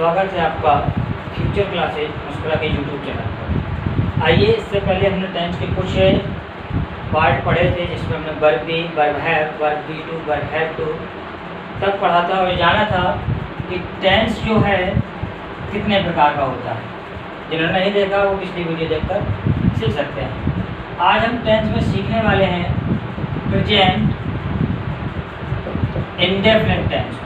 स्वागत है आपका फ्यूचर क्लासेज मुस्कुरा के यूट्यूब चैनल पर। आइए, इससे पहले हमने टेंस के कुछ पार्ट पढ़े थे जिसमें हमने verb be, verb have, verb be to, verb have to तक पढ़ा था और जाना था कि टेंस जो है कितने प्रकार का होता है। जिन्होंने नहीं देखा वो पिछली वीडियो देखकर सीख सकते हैं। आज हम टेंस में सीखने वाले हैं प्रेजेंट इंडेफिनिट टेंस।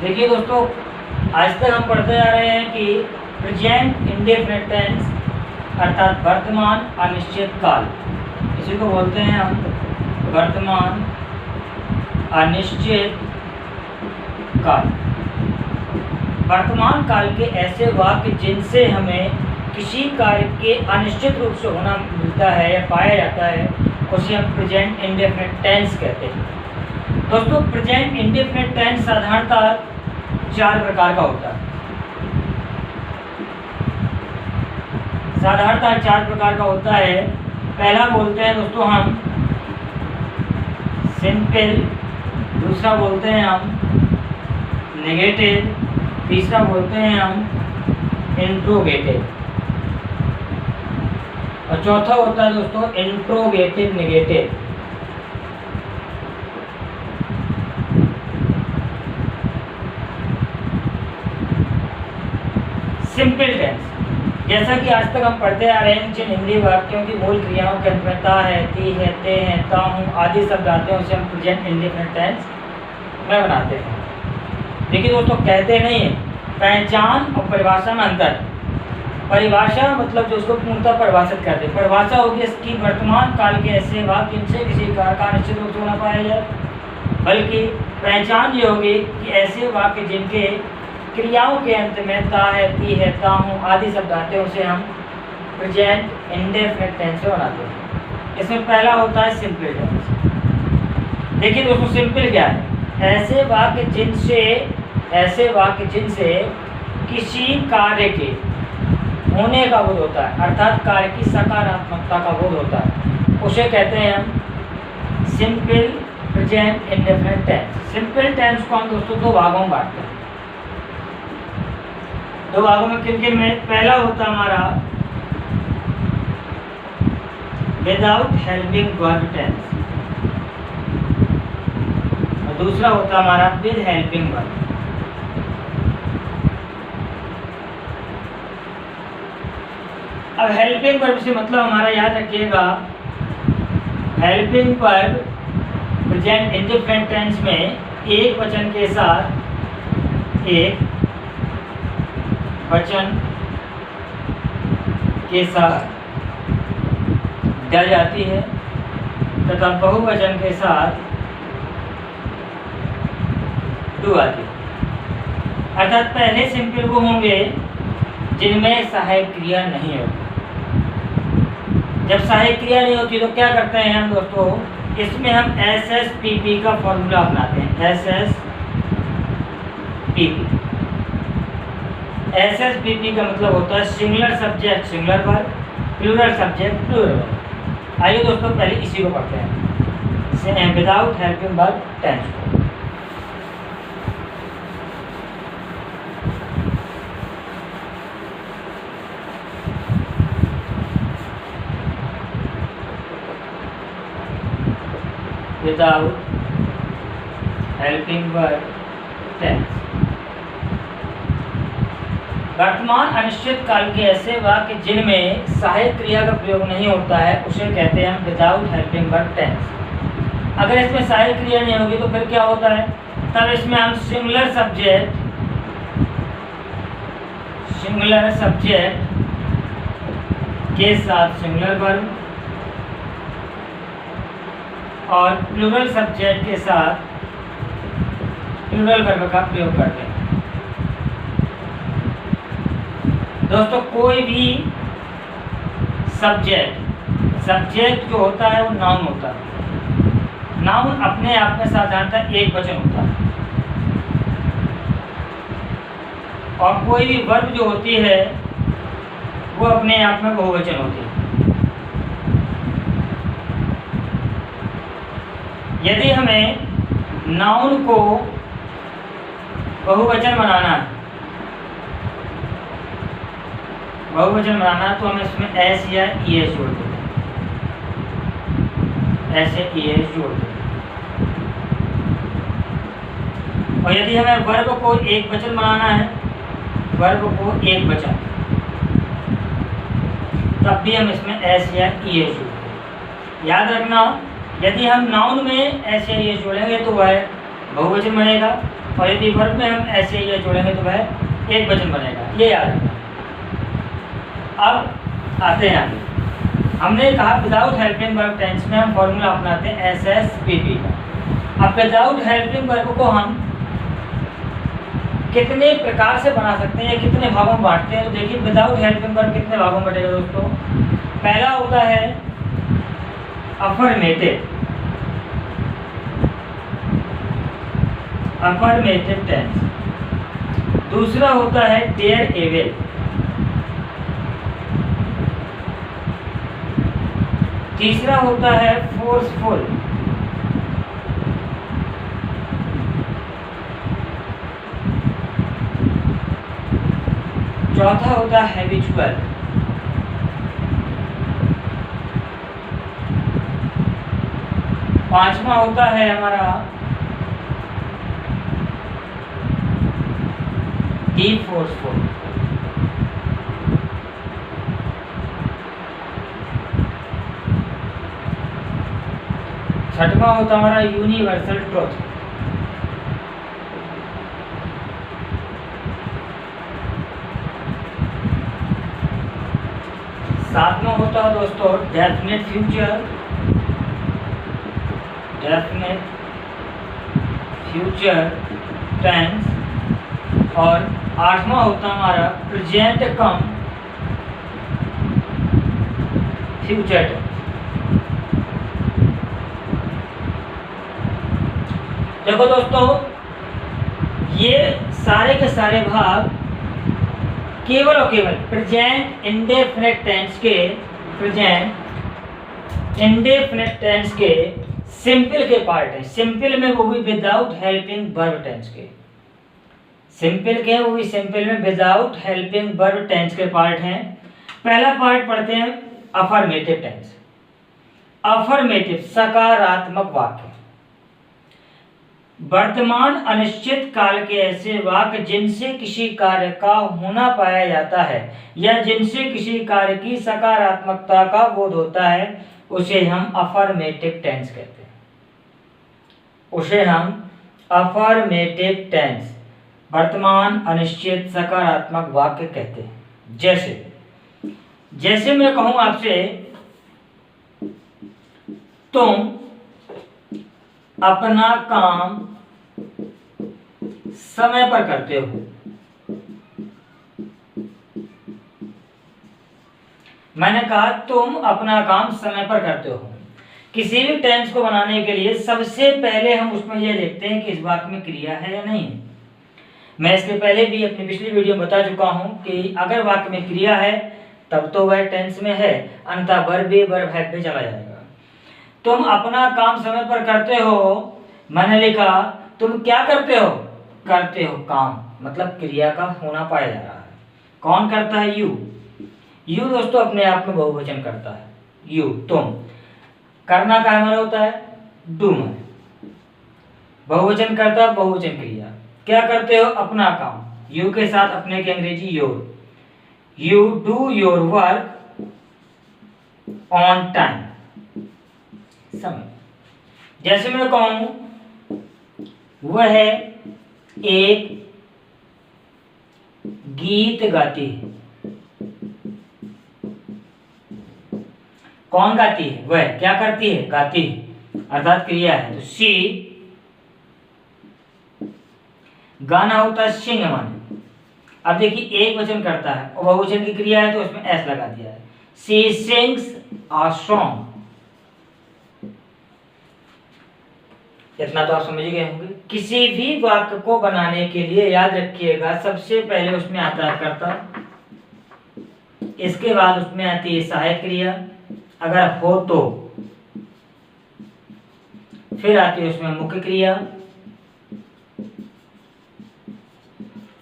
देखिए दोस्तों, आज तक हम पढ़ते आ रहे हैं कि प्रेजेंट इंडेफिनिट टेंस अर्थात वर्तमान अनिश्चित काल, इसी को बोलते हैं हम वर्तमान अनिश्चित काल। वर्तमान काल के ऐसे वाक्य जिनसे हमें किसी कार्य के अनिश्चित रूप से होना मिलता है या पाया जाता है उसे हम प्रेजेंट इंडेफिनिट टेंस कहते हैं। दोस्तों, प्रेजेंट इंडेफिनिट टेंस साधारणतः 4 प्रकार का होता है। साधारणतः 4 प्रकार का होता है। पहला बोलते हैं दोस्तों हम सिंपल, दूसरा बोलते हैं हम नेगेटिव, तीसरा बोलते हैं हम इंट्रोगेटिव और चौथा होता है दोस्तों इंट्रोगेटिव नेगेटिव। सिंपल टेंस, जैसा कि आज तक हम पढ़ते आ रहे हैं, जिन हिंदी वाक्यों की मूल क्रियाओं के अंत में ता है, ती है, ते हैं, ता हूँ आदि शब्द आते हैं उसे हम प्रेजेंट इंडेफिनिट टेंस में बनाते हैं। देखिए दोस्तों, कहते नहीं है पहचान और परिभाषा में अंतर। परिभाषा मतलब जो उसको पूर्णतः परिभाषित करते हैं। परिभाषा होगी इसकी वर्तमान काल के ऐसे वाक्य जिनसे किसी कार्य का निश्चित रूप से होना पाया जाए, बल्कि पहचान ये होगी कि ऐसे वाक्य जिनके क्रियाओं के अंत में ता है, ती है, ता हूँ आदि शब्द आते हैं उसे हम प्रेजेंट इंडेफिनिट टेंस में बनाते हैं। इसमें पहला होता है सिंपल टेंस। देखिए दोस्तों, सिंपल क्या है? ऐसे वाक्य जिनसे किसी कार्य के होने का बोध होता है अर्थात कार्य की सकारात्मकता का बोध होता है उसे कहते हैं हम simple present indefinite tense. Simple tense को हम दोस्तों 2 भागों में बांटते हैं। 2 भागों में किन किन में? पहला होता है हमारा विदाउट हेल्पिंग वर्ब टेंस और दूसरा होता है हमारा विद हेल्पिंग वर्ब। अब हेल्पिंग वर्ब से मतलब हमारा याद रखिएगा, helping verb present indefinite tense में एक वचन के साथ ड जाती है तथा बहुवचन के साथ डू आती है। अर्थात पहले सिंपल वो होंगे जिनमें सहायक क्रिया नहीं होती। जब सहायक क्रिया नहीं होती तो क्या करते हैं हम दोस्तों, इसमें हम SSPP का फॉर्मूला अपनाते हैं। SSPP का मतलब होता है singular subject singular verb, plural subject plural verb. आइए दोस्तों, पहले इसी को पढ़ते हैं विदाउट हेल्पिंग वर्ब टेंस को। विदाउट हेल्पिंग वर्ब टेंस वर्तमान अनिश्चित काल के ऐसे वाक्य जिनमें सहायक क्रिया का प्रयोग नहीं होता है उसे कहते हैं हम विदाउट हेल्पिंग वर्ब टेंस। अगर इसमें सहायक क्रिया नहीं होगी तो फिर क्या होता है? तब इसमें हम सिंगुलर सब्जेक्ट के साथ सिंगुलर वर्ब और प्लूरल सब्जेक्ट के साथ प्लूरल वर्ब का प्रयोग करते हैं। दोस्तों, कोई भी सब्जेक्ट जो होता है वो नाउन होता है। नाउन अपने आप में साधारणतः एक वचन होता है और कोई भी वर्ब जो होती है वो अपने आप में बहुवचन होती है। यदि हमें नाउन को बहुवचन बनाना है, बहुवचन बनाना तो हम इसमें एस या ई एस जोड़ देते हैं, ऐसे ई एस जोड़ देते हैं। और यदि हमें वर्ब को एक वचन बनाना है, वर्ब को एक वचन, तब भी हम इसमें एस या ई एस जोड़ देते हैं। याद रखना, यदि हम नाउन में एस या ई एस जोड़ेंगे तो वह बहुवचन बनेगा, और यदि वर्ब में हम एस या ई एस जोड़ेंगे तो वह एक वचन बनेगा, ये याद रखना। अब आते हैं आगे। हमने कहा विदाउट हेल्पिंग वर्ब टेंस में हम फॉर्मूला अपनाते हैं SSPP का। अब विदाउट हेल्पिंग वर्ब को हम कितने प्रकार से बना सकते हैं, कितने भागों में बांटते हैं, तो देखिए विदाउट हेल्पिंग वर्ब कितने भागों में बटेगा दोस्तों। पहला होता है अफर्मेटिव, अफर्मेटिव टेंस। दूसरा होता है डेयर एबल, तीसरा होता है फोर्सफुल, चौथा होता है हैबिचुअल, पांचवा होता है हमारा डीप फोर्सफुल, छठवां होता हमारा यूनिवर्सल ट्रुथ, सातवां होता है दोस्तों definite future, definite future tense, और आठवां होता हमारा प्रेजेंट कम फ्यूचर टेंस। देखो दोस्तों, ये सारे के सारे भाग केवल और केवल प्रेजेंट इंडेफिनिट टेंस के, प्रेजेंट इंडेफिनिट टेंस के सिंपल के पार्ट है। सिंपल में वो भी विदाउट हेल्पिंग वर्ब टेंस के, सिंपल के वो भी सिंपल में विदाउट हेल्पिंग वर्ब टेंस के पार्ट हैं। पहला पार्ट पढ़ते हैं अफर्मेटिव टेंस। अफर्मेटिव सकारात्मक वाक्य, वर्तमान अनिश्चित काल के ऐसे वाक्य जिनसे किसी कार्य का होना पाया जाता है या जिनसे किसी कार्य की सकारात्मकता का बोध होता है, उसे हम अफर्मेटिव टेंस कहते हैं, उसे हम अफर्मेटिव टेंस, वर्तमान अनिश्चित सकारात्मक वाक्य कहते हैं। जैसे मैं कहूं आपसे, तुम अपना काम समय पर करते हो, मैंने कहा तुम अपना काम समय पर करते हो। किसी भी टेंस को बनाने के लिए सबसे पहले हम उसमें यह देखते हैं कि इस वाक्य में क्रिया है या नहीं। मैं इसके पहले भी अपनी पिछली वीडियो में बता चुका हूं कि अगर वाक्य में क्रिया है तब तो वह टेंस में है, अन्यथा वर्ब हैव पे चला जाएगा। तुम अपना काम समय पर करते हो, मैंने लिखा तुम क्या करते हो, करते हो काम, मतलब क्रिया का होना पाया जा रहा है। कौन करता है? यू दोस्तों अपने आप में बहुवचन करता है, यू, तुम। करना का हमारा होता है डू में, बहुवचन करता है, बहुवचन क्रिया। क्या करते हो? अपना काम, यू के साथ अपने की अंग्रेजी your. You do your work on time, समय। जैसे मैं कहूं वह एक गीत गाती है, कौन गाती है? वह। क्या करती है? गाती है, अर्थात क्रिया है, तो सी। गाना होता है सिंग मन। अब देखिए एक वचन करता है और बहुवचन की क्रिया है तो उसमें एस लगा दिया है, सी सिंग्स अ सॉन्ग। इतना तो आप समझ गए होंगे। किसी भी वाक्य को बनाने के लिए याद रखिएगा सबसे पहले उसमें आता है कर्ता, इसके बाद उसमें आती है सहायक क्रिया अगर हो तो, फिर आती है उसमें मुख्य क्रिया,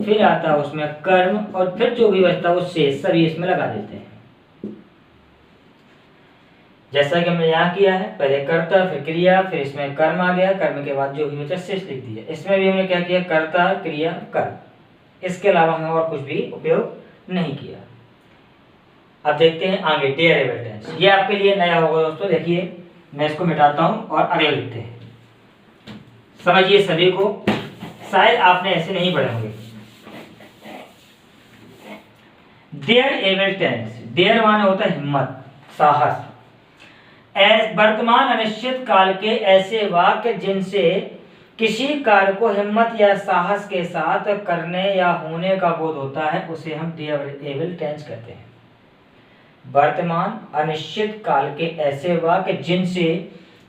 फिर आता है उसमें कर्म, और फिर जो भी बचता है वो शेष सभी इसमें लगा देते हैं। जैसा कि हमने यहाँ किया है, पहले कर्ता फिर क्रिया, फिर इसमें कर्म आ गया, कर्म के बाद जो भी बचा शेष लिख दिया। इसमें भी हमने क्या किया, कर्ता क्रिया कर्म, इसके अलावा हमने और कुछ भी उपयोग नहीं किया। अब देखते हैं आगे डेयर एबल टेंस। ये आपके लिए नया होगा दोस्तों। देखिए मैं इसको मिटाता हूं और अगला लिखते हैं। समझिए सभी को, शायद आपने ऐसे नहीं पढ़े होंगे। डेयर एबल टेंस, डेयर माने होता है हिम्मत, साहस। वर्तमान अनिश्चित काल के ऐसे वाक्य जिनसे किसी कार्य को हिम्मत या साहस के साथ करने या होने का बोध होता है उसे हम डेयर एबल टेंस कहते हैं। वर्तमान अनिश्चित काल के ऐसे वाक्य जिनसे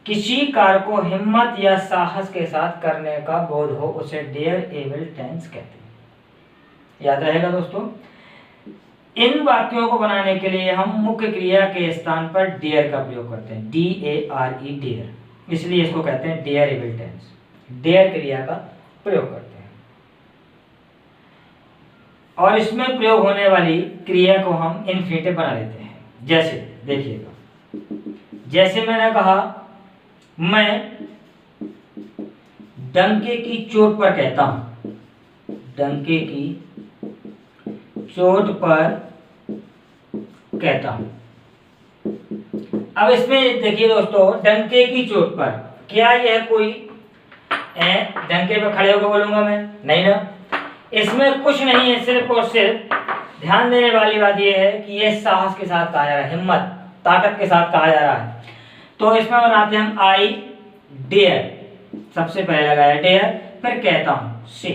किसी कार्य को हिम्मत या साहस के साथ करने का बोध हो उसे डेयर एबल टेंस कहते हैं। याद रहेगा दोस्तों। इन वाक्यों को बनाने के लिए हम मुख्य क्रिया के स्थान पर डेयर का प्रयोग करते हैं, DARE डेयर, इसलिए इसको कहते हैं डेयर एबल टेंस। डेयर क्रिया का प्रयोग करते हैं और इसमें प्रयोग होने वाली क्रिया को हम इन्फिनिटिव बना लेते हैं। जैसे देखिएगा, जैसे मैंने कहा मैं डंके की चोट पर कहता हूं, डंके की चोट पर कहता हूं। अब इसमें देखिए दोस्तों, डंके की चोट पर, क्या यह कोई डंके पर खड़े होकर बोलूंगा मैं? नहीं ना, इसमें कुछ नहीं है। सिर्फ और सिर्फ ध्यान देने वाली बात यह है कि यह साहस के साथ कहा जा रहा है, हिम्मत ताकत के साथ कहा जा रहा है। तो इसमें बनाते हैं हम आई डेयर, सबसे पहले लगाया डेयर, फिर कहता हूं से,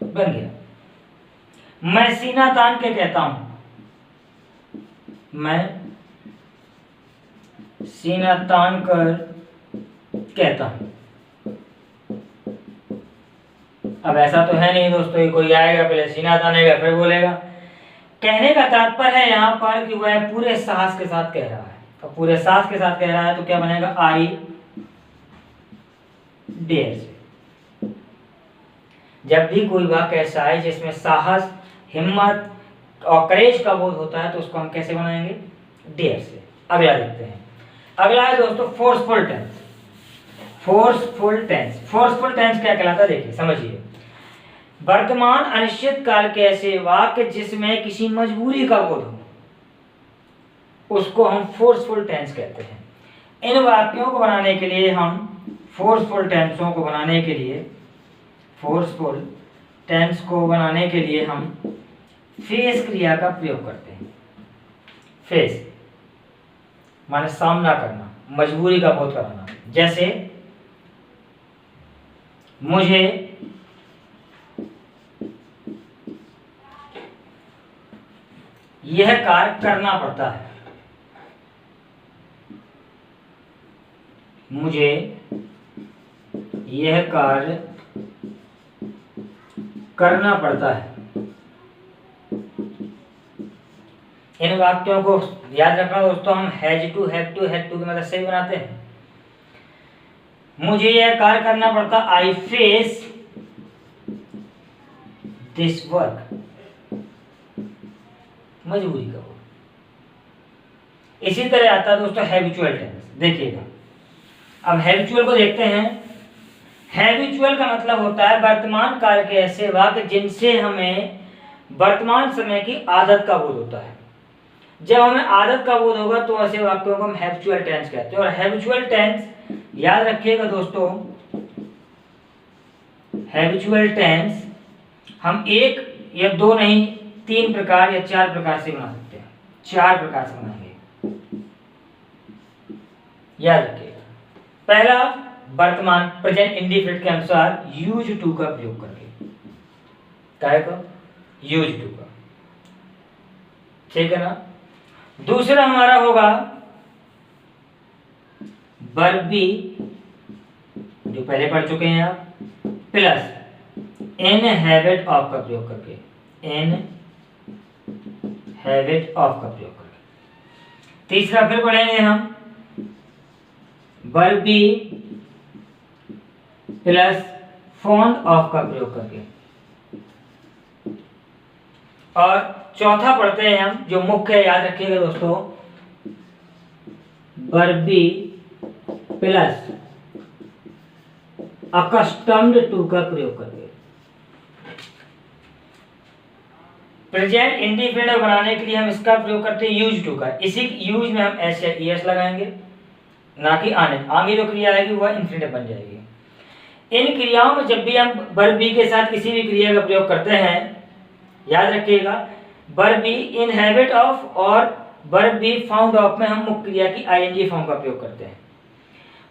बन गया। मैं सीना तान के कहता हूं, मैं सीना तान कर कहता हूं। अब ऐसा तो है नहीं दोस्तों ये कोई आएगा पहले सीना तानेगा फिर बोलेगा। कहने का तात्पर्य है यहाँ पर कि वह पूरे साहस के साथ कह रहा है, तो पूरे साहस के साथ कह रहा है तो क्या बनेगा, आई डेयर से। जब भी कोई वाक्य ऐसा है जिसमें साहस, हिम्मत और करेज का बोध होता है तो उसको हम कैसे बनाएंगे, डेयर से। अगला देखते हैं। अगला है दोस्तों forceful tense. Forceful tense, forceful tense क्या कहलाता है देखिए समझिए। वर्तमान अनिश्चित काल के ऐसे वाक्य जिसमें किसी मजबूरी का बोध हो उसको हम फोर्सफुल टेंस कहते हैं। इन वाक्यों को बनाने के लिए हम फोर्सफुल टेंसों को बनाने के लिए, फोर्सफुल टेंस को बनाने के लिए हम फेस क्रिया का प्रयोग करते हैं। फेस माने सामना करना, मजबूरी का बोध कराना। जैसे मुझे यह कार्य करना पड़ता है, मुझे यह कार्य करना पड़ता है। इन वाक्यों को याद रखना दोस्तों, हम has to, have to, had to की मदद से ही बनाते हैं। मुझे यह कार्य करना पड़ता, आई फेस दिस वर्क, मजबूरी का वो। इसी तरह आता है दोस्तों हैबिचुअल टेंस। देखिएगा अब हैबिचुअल को देखते हैं। हैबिचुअल का मतलब होता है वर्तमान काल के ऐसे वाक्य जिनसे हमें वर्तमान समय की आदत का बोध होता है। जब हमें आदत का बोध होगा तो ऐसे वाक्यों को हम हैबिचुअल टेंस कहते हैं। और हैबिचुअल टेंस याद रखिएगा दोस्तों, हैबिचुअल टेंस हम एक या दो नहीं, 3 प्रकार या 4 प्रकार से बना सकते हैं। 4 प्रकार से बनाएंगे, याद रखिएगा। पहला, वर्तमान प्रेजेंट इंडिफिनिट के अनुसार यूज टू का प्रयोग करके, क्या का यूज टू का, ठीक है ना। दूसरा हमारा होगा वर्ब बी, जो पहले पढ़ चुके हैं आप, प्लस एन हैबिट ऑफ का प्रयोग करके, एन हैबिट ऑफ का प्रयोग करके। तीसरा फिर पढ़ेंगे हम verb be plus fond of का प्रयोग करके। और चौथा पढ़ते हैं हम, जो मुख्य है, याद रखिएगा दोस्तों, बर्बी प्लस अकस्टम्ड टू का प्रयोग करके। प्रेजेंट इंडिफिनिट बनाने के लिए हम इसका प्रयोग करते हैं यूज टू का। इसी यूज में हम एस या ईएस लगाएंगे, ना कि आने। आगे जो क्रिया आएगी वह इंफिनिटिव बन जाएगी। इन क्रियाओं में जब भी हम वर्ब बी के साथ किसी भी क्रिया का प्रयोग करते हैं, याद रखिएगा, verb be in habit of और वर्ब बी फाउंड ऑफ में हम मुख्य क्रिया की आईएनजी फॉर्म का प्रयोग करते हैं,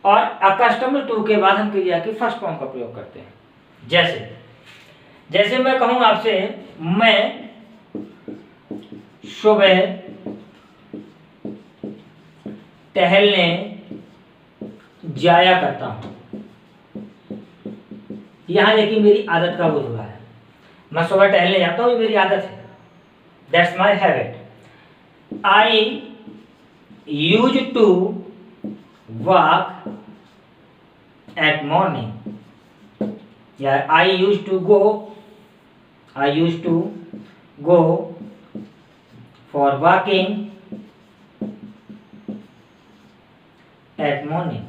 और अकस्टम्ड टू के बाद हम क्रिया की फर्स्ट फॉर्म का प्रयोग करते हैं। जैसे मैं कहूं आपसे, मैं सुबह टहलने जाया करता हूं। यहां देखिए मेरी आदत का बोध हो रहा है। मैं सुबह टहलने जाता हूं, ये मेरी आदत है, that's my habit. I use to walk at morning, या I use to go for walking at morning.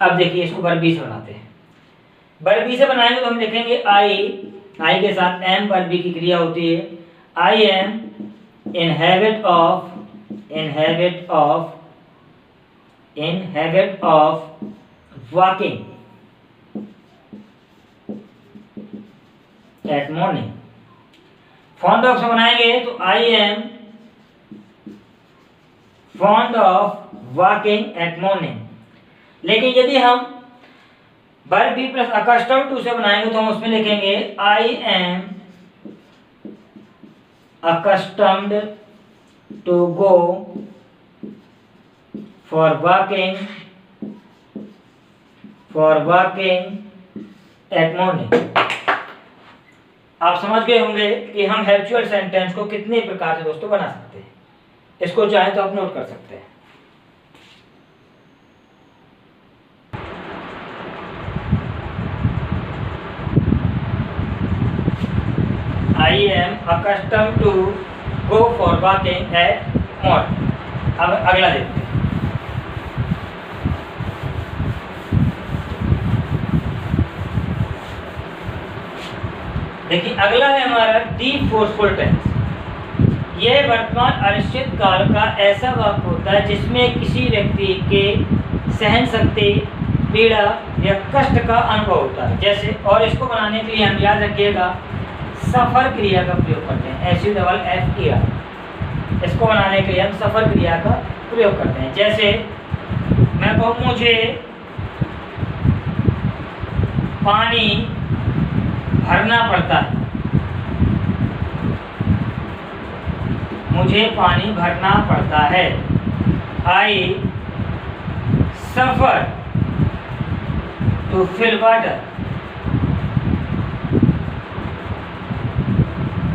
अब देखिए इसको वर्ब बी से बनाते हैं। वर्ब बी से बनाएंगे तो हम लिखेंगे आई के साथ एम वर्ब बी की क्रिया होती है। I am in habit of walking at morning. Fond of से बनाएंगे तो I am fond of walking at morning. लेकिन यदि हम verb be plus accustomed to से बनाएंगे तो हम उसमें लिखेंगे I am accustomed to go for walking at morning. आप समझ गए होंगे कि हम हैबिचुअल सेंटेंस को कितने प्रकार से दोस्तों बना सकते हैं। इसको चाहे तो आप नोट कर सकते हैं। I am accustomed to go for walking at morning। अब अगला देखते हैं। देखिए अगला है हमारा डी फोर्सफुल टेंस। यह वर्तमान अनिश्चित काल का ऐसा वाक्य होता है जिसमें किसी व्यक्ति के सहन शक्ति, पीड़ा या कष्ट का अनुभव होता है। जैसे, और इसको बनाने के लिए हम याद रखिएगा सफर क्रिया का प्रयोग करते हैं, SUFFER। इसको बनाने के लिए हम सफर क्रिया का प्रयोग करते हैं। जैसे मैं कहूँ मुझे पानी भरना पड़ता है, मुझे पानी भरना पड़ता है। आई सफर टू फिल वाटर।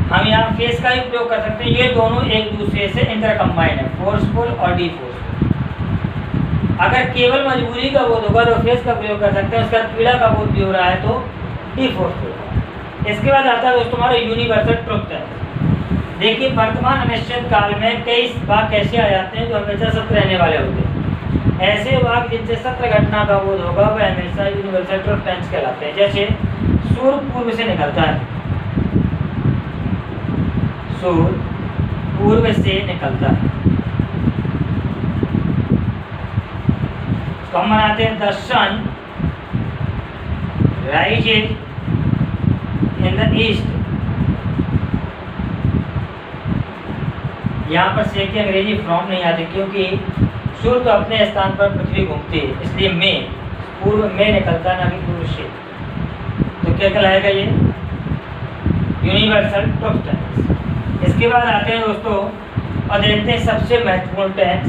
हम यहाँ फेस का ही प्रयोग कर सकते हैं। ये दोनों एक दूसरे से इंटर कंबाइंड है, फोर्सफुल और डी फोर्सफुल। अगर केवल मजबूरी का बोध होगा तो फेस का प्रयोग कर सकते हैं, उसका पीड़ा का बोध भी हो रहा है तो डी फोर्सफुल। इसके बाद आता है दोस्तों हमारा यूनिवर्सल ट्रुथ टेंस। देखिए वर्तमान अनिश्चित काल में कई वाक्य ऐसे आ जाते हैं जो हमेशा सत्य रहने वाले होते हैं। ऐसे वाक्य जिनसे सत्य घटना का बोध होगा वह हमेशा यूनिवर्सल ट्रुथ टेंस कहलाते हैं। जैसे सूर्य पूर्व से निकलता है, सूर्य पूर्व से निकलता है। तो हम बनाते हैं the sun rises in the east. यहाँ पर से की अंग्रेजी फॉर्म नहीं आती क्योंकि सूर्य तो अपने स्थान पर पृथ्वी घूमती है, इसलिए में पूर्व में निकलता है, ना कि पूर्व से। तो क्या कहलाएगा ये यूनिवर्सल ट्रुथ टेंस। इसके बाद आते हैं दोस्तों और देखते हैं सबसे महत्वपूर्ण टेंस,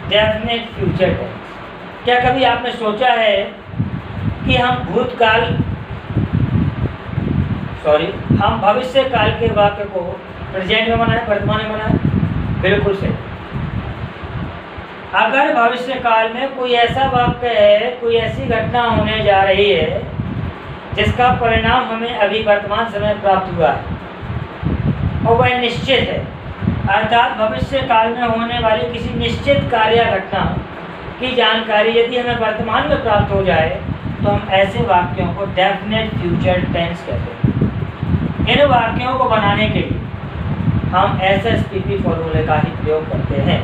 डेफिनेट फ्यूचर टेंस। क्या कभी आपने सोचा है कि हम भविष्य काल के वाक्य को प्रेजेंट में बनाए, वर्तमान में बनाए? बिल्कुल सही। अगर भविष्य काल में कोई ऐसा वाक्य है, कोई ऐसी घटना होने जा रही है जिसका परिणाम हमें अभी वर्तमान समय प्राप्त हुआ है और वह निश्चित है, अर्थात भविष्य काल में होने वाली किसी निश्चित कार्य या घटना की जानकारी यदि हमें वर्तमान में प्राप्त हो जाए तो हम ऐसे वाक्यों को डेफिनेट फ्यूचर टेंस कहते हैं। इन वाक्यों को बनाने के लिए हम SSPP फॉर्मूले का ही प्रयोग करते हैं।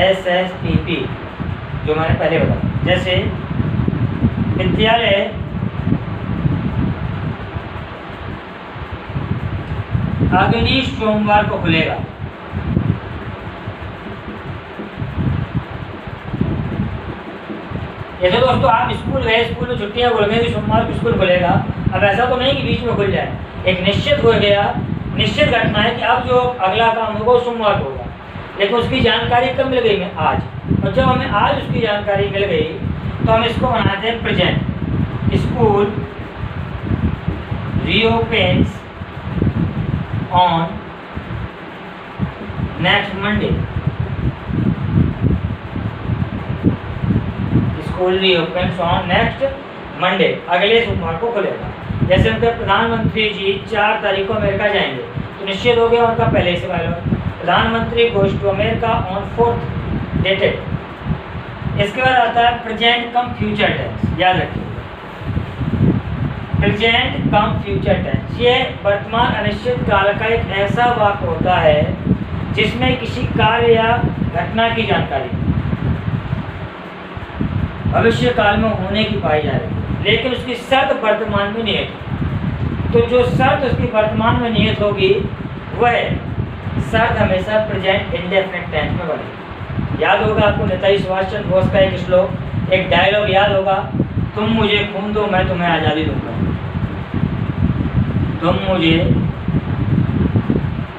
SSPP जो मैंने पहले बताया, जैसे विद्यालय अगली सोमवार को खुलेगा। जैसे दोस्तों आप स्कूल गए, स्कूल में छुट्टियां बोल गई, सोमवार को स्कूल खुलेगा। अब ऐसा तो नहीं कि बीच में खुल जाए, एक निश्चित हो गया, निश्चित घटना है कि अब जो अगला काम होगा वो सोमवार को होगा, लेकिन उसकी जानकारी कब मिल गई हमें? आज। और जब हमें आज उसकी जानकारी मिल गई तो हम इसको बनाते हैं present. School reopens on next Monday. School reopens on next Monday, अगले सोमवार को खुलेगा। जैसे उनके प्रधानमंत्री जी 4 तारीख को अमेरिका जाएंगे तो निश्चित हो गया उनका पहले से मालूम, प्रधानमंत्री goes to America on 4th dated. इसके बाद आता है प्रेजेंट कम फ्यूचर टेंस। याद रखिए, प्रेजेंट कम फ्यूचर टेंस ये वर्तमान अनिश्चित काल का एक ऐसा वाक्य होता है जिसमें किसी कार्य या घटना की जानकारी भविष्य काल में होने की पाई जा रही है, लेकिन उसकी शर्त वर्तमान में निहित। तो जो शर्त उसकी वर्तमान में निहित होगी वह शर्त हमेशा प्रेजेंट इंडेफिनिट टेंस में बनेगी। याद होगा आपको नेताजी सुभाष चंद्र बोस का एक श्लोक, एक डायलॉग याद होगा, तुम मुझे खून दो मैं तुम्हें आज़ादी दूंगा। तुम मुझे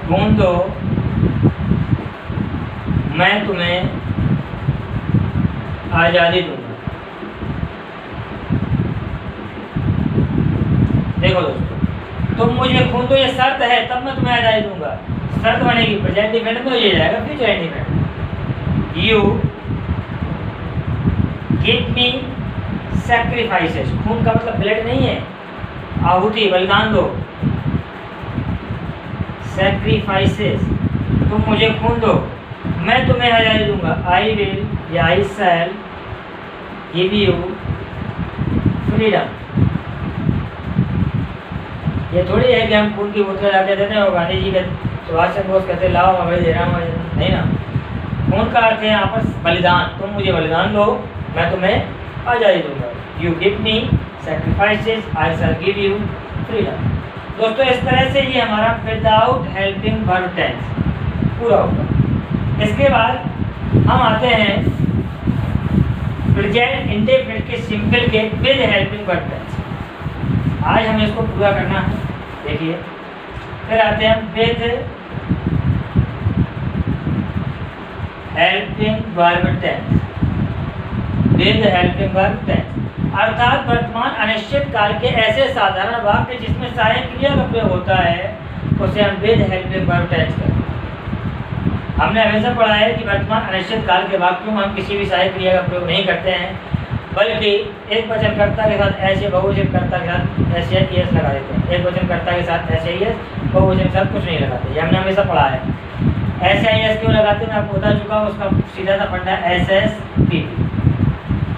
खून दो मैं तुम्हें आज़ादी दूंगा। देखो दोस्तों, तुम मुझे खून दो ये शर्त है, तब मैं तुम्हें आज़ादी दूंगा। शर्त बनेगी प्रेजेंट इंडेफिनिट में, हो जाएगा future indefinite. You give me sacrifices, खून का मतलब ब्लड नहीं है, आहुति बलिदान दो। सैक्रिफाइसेस, तुम मुझे खून दो मैं तुम्हें आज़ादी दूंगा। आई विल या आई शैल गिव यू फ्रीडम। ये थोड़ी है कि हम खून की बोतलें ला के देते हैं और गांधी जी के सुभाष चंद्र बोस कहते लाओ मैं भाई दे रहा हूँ, नहीं ना। खून का अर्थ है आपस बलिदान, तुम मुझे बलिदान दो मैं तुम्हें आज़ादी दूंगा। You give me sacrifices I shell give you freedom. दोस्तों इस तरह से ये हमारा विदाउट हेल्पिंग वर्ब टेंस पूरा होगा। इसके बाद हम आते हैं प्रेजेंट इंडेफिनिट के सिंपल के विद हेल्पिंग वर्ब टेंस। आज हमें इसको पूरा करना है। देखिए फिर आते हैं with helping verb tense. With helping verb tense अर्थात वर्तमान अनिश्चित काल के ऐसे साधारण वाक्य जिसमें सहायक क्रिया का प्रयोग होता है उसे हम विद हेल्पिंग वर्ब टेंस करते हैं। हमने हमेशा पढ़ा है कि वर्तमान अनिश्चित काल के वाक्यों में हम किसी भी सहायक क्रिया का प्रयोग नहीं करते हैं, बल्कि एक वचनकर्ता के साथ ऐसे, बहुवचनकर्ता के साथ ऐसे एस लगा देते हैं। एक वचनकर्ता के साथ ऐसे ही एस, बहुवचन के साथ कुछ नहीं लगाते। ये हमने हमेशा पढ़ा है। ऐसे एस क्यों लगाते हैं मैं आपको बता चुका हूँ, उसका सीधा सा फंडा SSPP।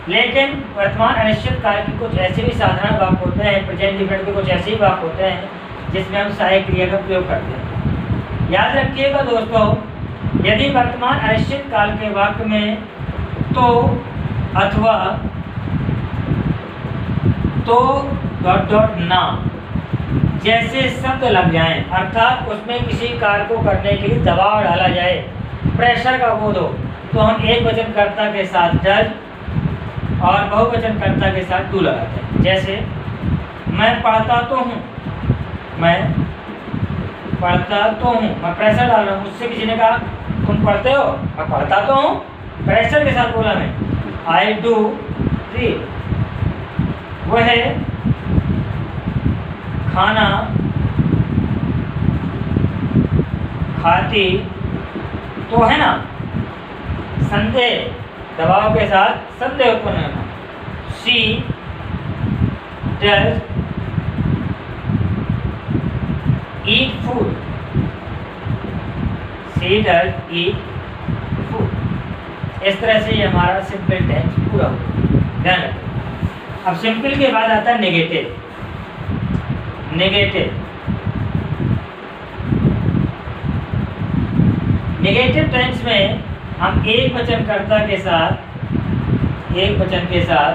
लेकिन वर्तमान अनिश्चित काल की कुछ ऐसे भी साधारण वाक्य होते हैं, प्रेजेंट इंडेफिनिट के कुछ ऐसे ही वाक्य होते हैं जिसमें हम सहायक क्रिया का प्रयोग करते हैं। याद रखिएगा दोस्तों, यदि वर्तमान अनिश्चित काल के वाक्य में तो अथवा तो डॉट डॉट ना जैसे शब्द लग जाएं, अर्थात उसमें किसी कार्य को करने के लिए दबाव डाला जाए, प्रेशर का बोध हो, तो हम एक वचनकर्ता के साथ डज और बहुवचनकर्ता के साथ टू लगाते हैं। जैसे मैं पढ़ता तो हूँ, मैं पढ़ता तो हूँ, मैं प्रेशर डाल रहा हूँ। मुझसे किसी ने कहा तुम पढ़ते हो, मैं पढ़ता तो हूँ, प्रेशर के साथ बोला मैं। I do read. वह खाना खाती तो है ना। संदेह दबाव के साथ संदेह उत्पन्न करना। She does eat food, she does eat food. इस तरह से ये हमारा सिंपल टेंस पूरा हो। ध्यान रखें। अब सिंपल के बाद आता है नेगेटिव। नेगेटिव नेगेटिव टेंस में हम एक वचन कर्ता के साथ, एक वचन के साथ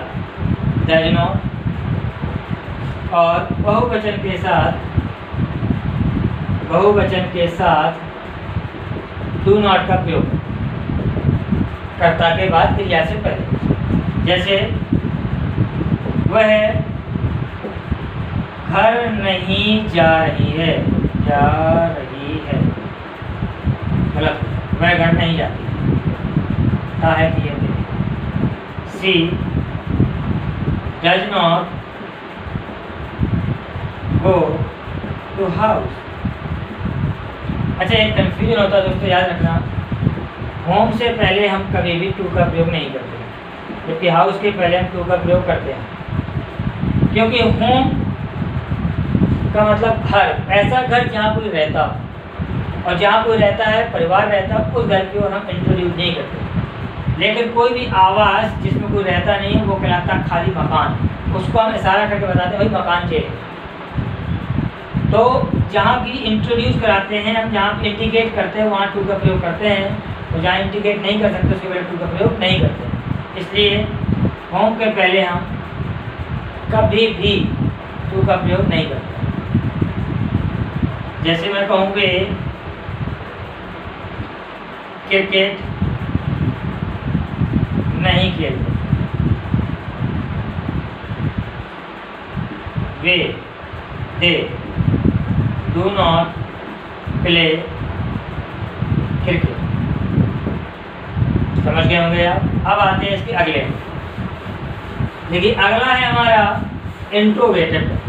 डज नॉट और बहुवचन के साथ, बहुवचन के साथ डू नॉट का प्रयोग कर्ता के बाद क्रिया से पहले। जैसे वह घर नहीं जा रही है, जा रही है, मतलब वह घर नहीं जाती है कि she does not go to house. अच्छा, एक कंफ्यूजन होता है दोस्तों, याद रखना, होम से पहले हम कभी भी टू का प्रयोग नहीं करते, जबकि हाउस के पहले हम टू का प्रयोग करते हैं, क्योंकि होम का मतलब घर, ऐसा घर जहाँ कोई रहता हो, और जहाँ कोई रहता है, परिवार रहता है, उस घर की ओर हम इंट्रोड्यूस नहीं करते। लेकिन कोई भी आवास जिसमें कोई रहता नहीं है वो कहलाता खाली मकान, उसको हम इशारा करके बताते हैं भाई मकान चाहिए। तो जहाँ भी इंट्रोड्यूस कराते हैं हम, जहाँ भी इंडिकेट करते हैं वहाँ टू का प्रयोग करते हैं, तो जहाँ इंडिकेट नहीं कर सकते उसके पहले टू का प्रयोग नहीं करते। इसलिए होम के पहले हम कभी भी टू का प्रयोग नहीं करते। जैसे मैं कहूँगी क्रिकेट नहीं खेलते, वे they do not play cricket. समझ गए होंगे आप। अब आते हैं इसके अगले। देखिए अगला है हमारा interrogative tense.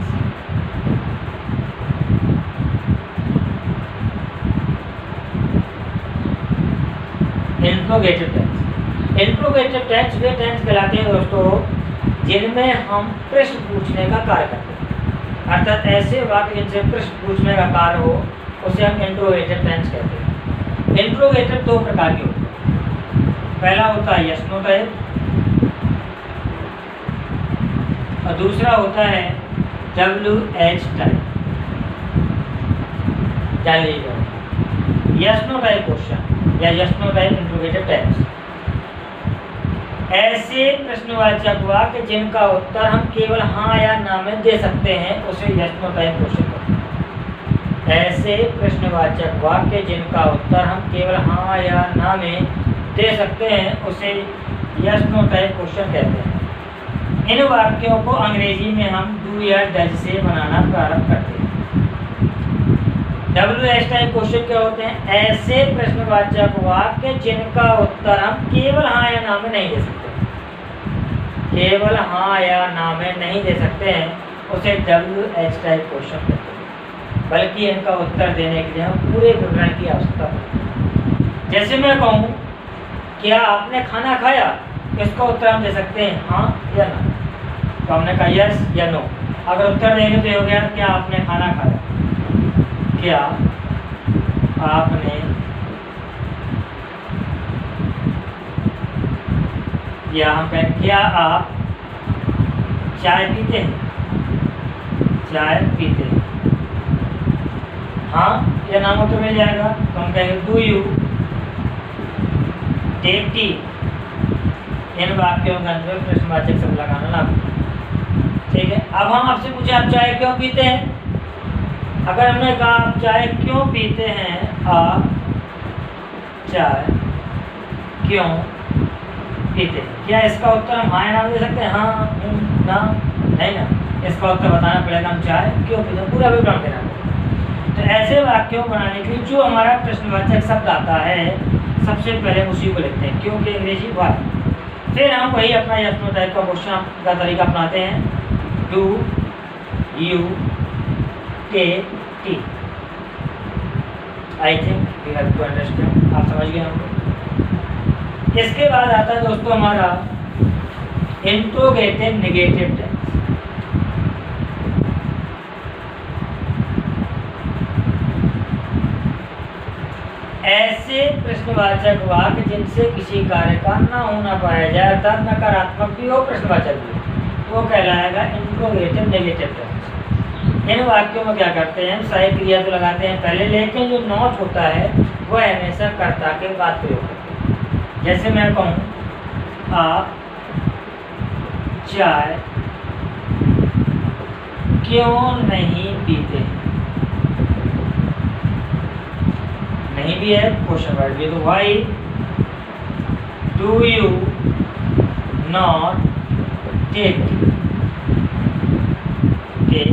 Interrogative tense, interrogative tense वे टेंस कहलाते हैं दोस्तों जिनमें हम प्रश्न पूछने का कार्य करते हैं, अर्थात ऐसे वाक्य जिनसे प्रश्न पूछने का कार्य हो उसे हम इंट्रोगेटिव टेंस कहते हैं। इंट्रोगेटिव दो प्रकार के होते हैं, पहला होता है यस नो टाइप और दूसरा होता है WH टाइप। जान लीजिए, यस नो टाइप क्वेश्चन या yes no type interrogative tense ऐसे प्रश्नवाचक वाक्य जिनका उत्तर हम केवल हाँ या ना में दे सकते हैं उसे यस नो टाइप क्वेश्चन कहते हैं। ऐसे प्रश्नवाचक वाक्य जिनका उत्तर हम केवल हाँ या ना में दे सकते हैं उसे यस नो टाइप क्वेश्चन कहते हैं। इन वाक्यों को अंग्रेजी में हम डू या डज से बनाना प्रारंभ करते हैं। WH टाइप क्वेश्चन क्या होते हैं? ऐसे प्रश्नवाचक वाक्य जिनका उत्तर हम केवल हाँ या ना में नहीं दे सकते, केवल हाँ या ना में नहीं दे सकते हैं उसे WH टाइप क्वेश्चन कहते हैं, बल्कि इनका उत्तर देने के लिए हम पूरे विवरण की आवश्यकता पड़ती है। जैसे मैं कहूँ क्या आपने खाना खाया, इसका उत्तर हम दे सकते हैं हाँ या ना, तो हमने कहा यस या नो। अगर उत्तर देंगे तो हो गया क्या आपने खाना खाया, क्या आपने या हम कहें क्या आप चाय पीते हैं, चाय पीते हैं, हाँ या ना तो मिल जाएगा। तो हम कहेंगे डू यू टेक टी। इन वाक्यों के अंदर प्रश्नवाचक शब्द लगाना ना, ठीक है। अब हम आपसे पूछे आप चाय क्यों पीते हैं, अगर हमने कहा आप चाय क्यों पीते हैं, आप चाय क्यों पीते हैं, क्या इसका उत्तर हम हाँ या ना दे सकते हैं? हाँ ना नहीं ना, इसका उत्तर बताना पड़ेगा हम चाय क्यों पीते हैं, पूरा विवरण देना पड़ेगा। तो ऐसे वाक्यों बनाने के लिए जो हमारा प्रश्नवाचक शब्द आता है सबसे पहले उसी को लिखते हैं, क्योंकि अंग्रेजी वाई। फिर हम वही अपना यस नो टाइप का क्वेश्चन का तरीका अपनाते हैं, do you take tea. I think we have to understand. आप समझ गए हमको। इसके बाद आता है दोस्तों हमारा इंट्रोगेटिव नेगेटिव टेंस। ऐसे प्रश्नवाचक वाक्य जिनसे किसी कार्य का न होना पाया जाए, अर्थात नकारात्मक भी हो प्रश्नवाचक भी, वो कहलाएगा इंट्रोगेटिव नेगेटिव टेंस। इन वाक्यों में क्या करते हैं, सहायक क्रिया तो लगाते हैं पहले, लेकिन जो नॉट होता है वह हमेशा कर्ता के बाद प्रयोग करते हैं। जैसे मैं कहूँ आप चाय क्यों नहीं पीते, नहीं भी है, क्वेश्चन वर्ड भी, तो why do you not take T.